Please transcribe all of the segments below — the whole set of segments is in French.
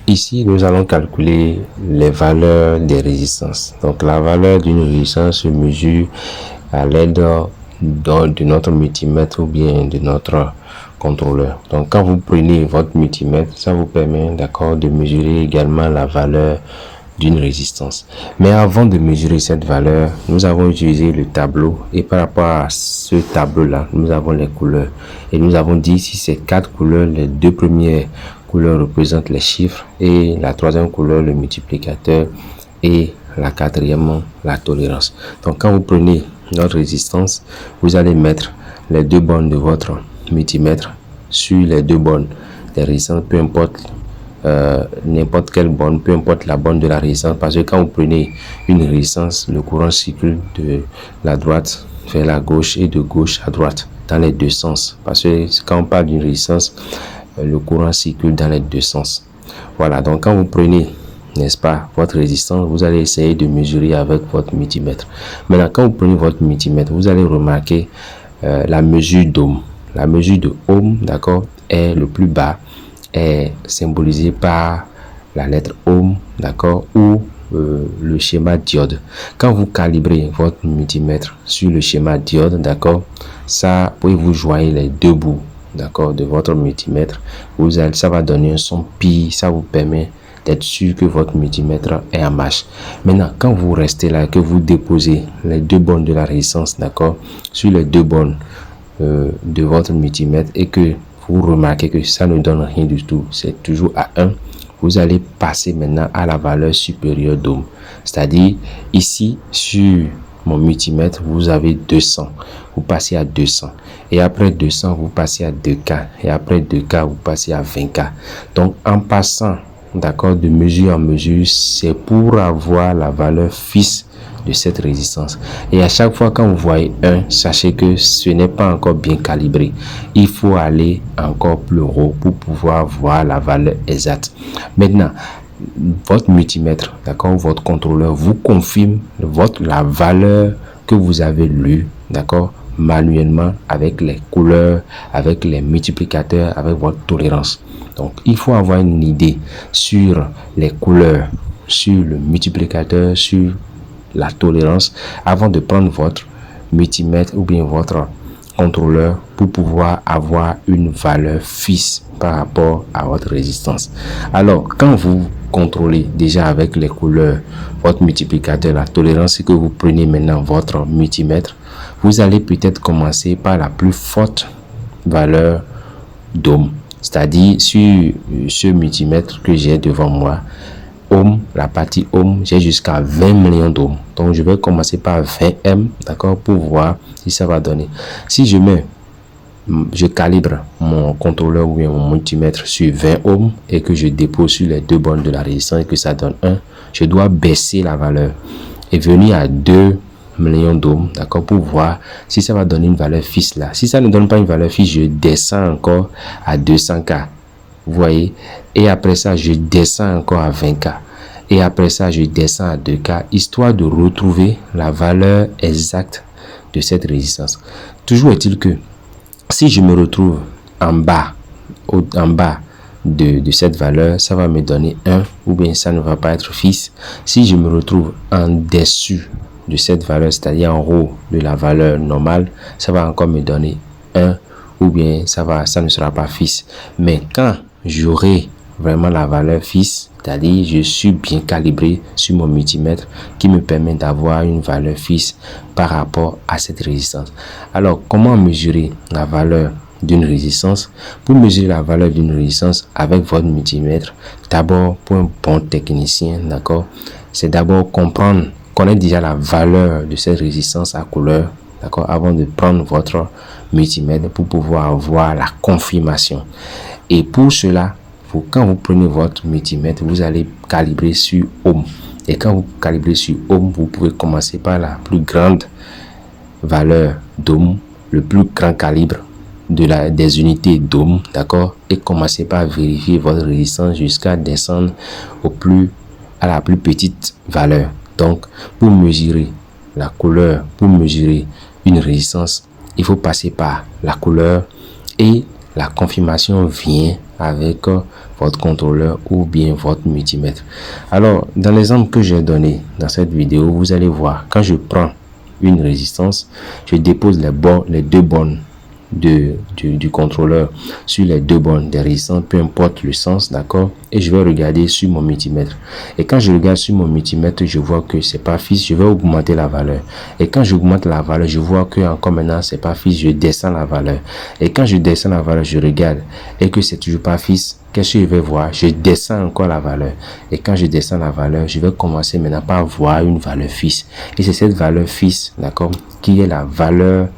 Ici, nous allons calculer les valeurs des résistances. Donc, la valeur d'une résistance se mesure à l'aide de notre multimètre ou bien de notre contrôleur. Donc, quand vous prenez votre multimètre, ça vous permet de mesurer également la valeur d'une résistance. Mais avant de mesurer cette valeur, nous avons utilisé le tableau et par rapport à ce tableau-là, nous avons les couleurs. Et nous avons dit si ces 4 couleurs, les 2 premières couleurs représentent les chiffres et la 3e couleur le multiplicateur et la 4e la tolérance. Donc quand vous prenez notre résistance, vous allez mettre les 2 bornes de votre multimètre sur les 2 bornes des résistances, peu importe n'importe quelle borne, peu importe la borne de la résistance, parce que quand vous prenez une résistance, le courant circule de la droite vers la gauche et de gauche à droite dans les 2 sens, parce que quand on parle d'une résistance, le courant circule dans les 2 sens. Voilà, donc quand vous prenez, n'est-ce pas, votre résistance, vous allez essayer de mesurer avec votre multimètre. Maintenant, quand vous prenez votre multimètre, vous allez remarquer la mesure d'ohm. La mesure de ohm, d'accord, est le plus bas, est symbolisé par la lettre ohm, d'accord, ou le schéma diode. Quand vous calibrez votre multimètre sur le schéma diode, d'accord, ça, vous joignez les 2 bouts, d'accord, de votre multimètre, ça va donner un son pi, ça vous permet d'être sûr que votre multimètre est en marche. Maintenant, quand vous restez là, que vous déposez les 2 bornes de la résistance, d'accord, sur les 2 bornes de votre multimètre et que vous remarquez que ça ne donne rien du tout, c'est toujours à 1, vous allez passer maintenant à la valeur supérieure d'ohm. C'est-à-dire, ici, sur mon multimètre, vous avez 200. Vous passez à 200. Et après 200, vous passez à 2K. Et après 2K, vous passez à 20K. Donc, en passant, d'accord, de mesure en mesure, c'est pour avoir la valeur fixe de cette résistance. Et à chaque fois quand vous voyez 1, sachez que ce n'est pas encore bien calibré. Il faut aller encore plus haut pour pouvoir voir la valeur exacte. Maintenant, votre multimètre, d'accord, votre contrôleur vous confirme la valeur que vous avez lue, d'accord, manuellement avec les couleurs, avec les multiplicateurs, avec votre tolérance. Donc, il faut avoir une idée sur les couleurs, sur le multiplicateur, sur la tolérance avant de prendre votre multimètre ou bien votre contrôleur pour pouvoir avoir une valeur fixe par rapport à votre résistance. Alors, quand vous contrôlez déjà avec les couleurs votre multiplicateur, la tolérance, que vous prenez maintenant votre multimètre, vous allez peut-être commencer par la plus forte valeur d'ohm. C'est-à-dire, sur ce multimètre que j'ai devant moi, ohm, la partie ohm, j'ai jusqu'à 20 millions d'ohms. Donc, je vais commencer par 20M, d'accord, pour voir si ça va donner. Si je calibre mon contrôleur ou bien mon multimètre sur 20 ohms et que je dépose sur les 2 bornes de la résistance et que ça donne 1, je dois baisser la valeur et venir à 2 millions d'ohms, d'accord, pour voir si ça va donner une valeur fixe là. Si ça ne donne pas une valeur fixe, je descends encore à 200K. Vous voyez, et après ça, je descends encore à 20K. Et après ça, je descends à 2K, histoire de retrouver la valeur exacte de cette résistance. Toujours est-il que, si je me retrouve en bas de cette valeur, ça va me donner 1, ou bien ça ne va pas être fixe. Si je me retrouve en dessus de cette valeur, c'est-à-dire en haut de la valeur normale, ça va encore me donner 1, ou bien ça ne sera pas fixe. Mais quand j'aurai vraiment la valeur fixe, c'est-à-dire je suis bien calibré sur mon multimètre qui me permet d'avoir une valeur fixe par rapport à cette résistance. Alors, comment mesurer la valeur d'une résistance? Pour mesurer la valeur d'une résistance avec votre multimètre, d'abord, pour un bon technicien, d'accord, c'est d'abord connaître déjà la valeur de cette résistance à couleur, d'accord, avant de prendre votre multimètre pour pouvoir avoir la confirmation. Et pour cela, quand vous prenez votre multimètre, vous allez calibrer sur ohm. Et quand vous calibrez sur ohm, vous pouvez commencer par la plus grande valeur d'ohm, le plus grand calibre des unités d'ohm, d'accord, et commencer par vérifier votre résistance jusqu'à descendre à la plus petite valeur. Donc, pour mesurer la couleur, pour mesurer une résistance, il faut passer par la couleur et la confirmation vient avec votre contrôleur ou bien votre multimètre. Alors, dans l'exemple que j'ai donné dans cette vidéo, vous allez voir, quand je prends une résistance, je dépose les deux bornes du contrôleur sur les deux bornes des résistances, peu importe le sens, d'accord, et je vais regarder sur mon multimètre. Et quand je regarde sur mon multimètre, je vois que c'est pas fixe, je vais augmenter la valeur. Et quand j'augmente la valeur, je vois que encore maintenant c'est pas fixe, je descends la valeur. Et quand je descends la valeur, je regarde et que c'est toujours pas fixe, qu'est-ce que je vais voir? Je descends encore la valeur. Et quand je descends la valeur, je vais commencer maintenant par voir une valeur fixe. Et c'est cette valeur fixe, d'accord, qui est la valeur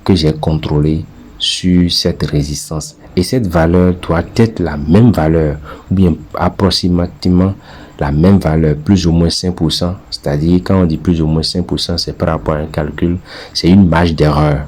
que j'ai contrôlé sur cette résistance. Et cette valeur doit être la même valeur, ou bien approximativement la même valeur, plus ou moins 5%. C'est-à-dire, quand on dit plus ou moins 5%, c'est par rapport à un calcul, c'est une marge d'erreur,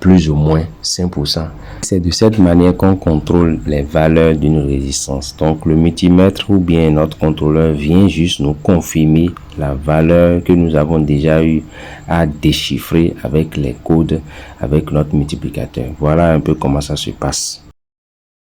plus ou moins 5%. C'est de cette manière qu'on contrôle les valeurs d'une résistance. Donc le multimètre ou bien notre contrôleur vient juste nous confirmer la valeur que nous avons déjà eu à déchiffrer avec les codes, avec notre multiplicateur. Voilà un peu comment ça se passe.